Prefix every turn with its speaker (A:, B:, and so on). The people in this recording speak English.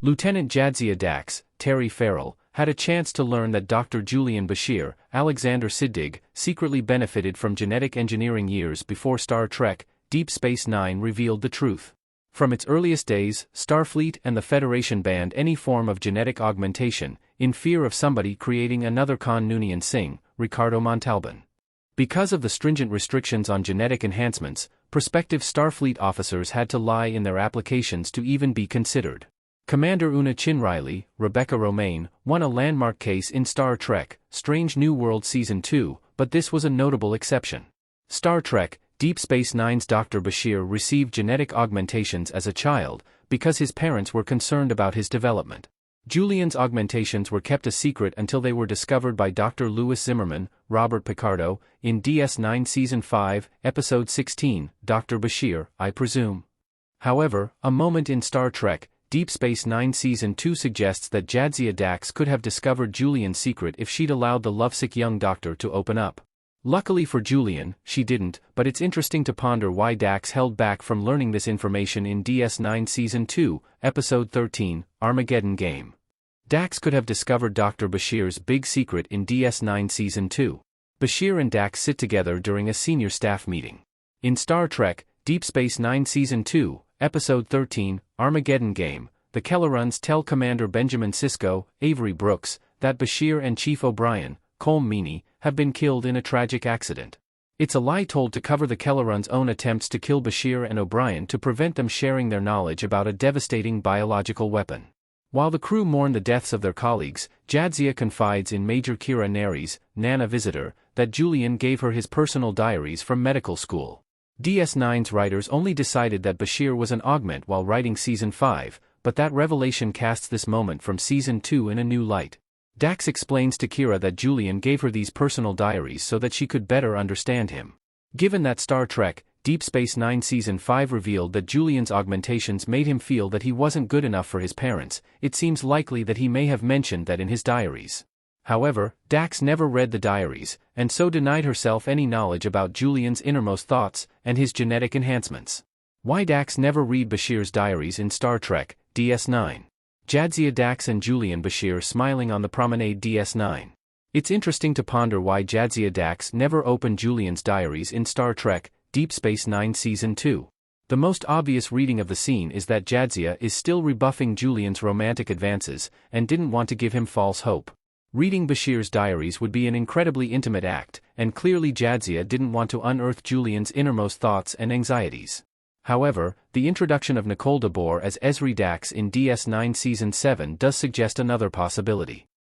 A: Lieutenant Jadzia Dax, Terry Farrell, had a chance to learn that Dr. Julian Bashir, Alexander Siddig, secretly benefited from genetic engineering years before Star Trek, Deep Space Nine revealed the truth. From its earliest days, Starfleet and the Federation banned any form of genetic augmentation, in fear of somebody creating another Khan Noonien Singh, Ricardo Montalban. Because of the stringent restrictions on genetic enhancements, prospective Starfleet officers had to lie in their applications to even be considered. Commander Una Chin-Riley, Rebecca Romaine, won a landmark case in Star Trek, Strange New World Season 2, but this was a notable exception. Star Trek, Deep Space Nine's Dr. Bashir received genetic augmentations as a child, because his parents were concerned about his development. Julian's augmentations were kept a secret until they were discovered by Dr. Louis Zimmerman, Robert Picardo, in DS9 Season 5, Episode 16, Dr. Bashir, I presume. However, a moment in Star Trek, Deep Space Nine Season 2 suggests that Jadzia Dax could have discovered Julian's secret if she'd allowed the lovesick young doctor to open up. Luckily for Julian, she didn't, but it's interesting to ponder why Dax held back from learning this information in DS9 Season 2, Episode 13, Armageddon Game. Dax could have discovered Dr. Bashir's big secret in DS9 Season 2. Bashir and Dax sit together during a senior staff meeting. In Star Trek, Deep Space Nine Season 2, Episode 13, Armageddon Game, the Kellerons tell Commander Benjamin Sisko, Avery Brooks, that Bashir and Chief O'Brien, Colm Meaney, have been killed in a tragic accident. It's a lie told to cover the Kellerons' own attempts to kill Bashir and O'Brien to prevent them sharing their knowledge about a devastating biological weapon. While the crew mourn the deaths of their colleagues, Jadzia confides in Major Kira Nerys, Nana Visitor, that Julian gave her his personal diaries from medical school. DS9's writers only decided that Bashir was an augment while writing Season 5, but that revelation casts this moment from Season 2 in a new light. Dax explains to Kira that Julian gave her these personal diaries so that she could better understand him. Given that Star Trek, Deep Space Nine Season 5 revealed that Julian's augmentations made him feel that he wasn't good enough for his parents, it seems likely that he may have mentioned that in his diaries. However, Dax never read the diaries, and so denied herself any knowledge about Julian's innermost thoughts and his genetic enhancements. Why Dax never read Bashir's diaries in Star Trek, DS9? Jadzia Dax and Julian Bashir smiling on the promenade DS9. It's interesting to ponder why Jadzia Dax never opened Julian's diaries in Star Trek, Deep Space Nine Season 2. The most obvious reading of the scene is that Jadzia is still rebuffing Julian's romantic advances, and didn't want to give him false hope. Reading Bashir's diaries would be an incredibly intimate act, and clearly Jadzia didn't want to unearth Julian's innermost thoughts and anxieties. However, the introduction of Nicole DeBoer as Ezri Dax in DS9 Season 7 does suggest another possibility.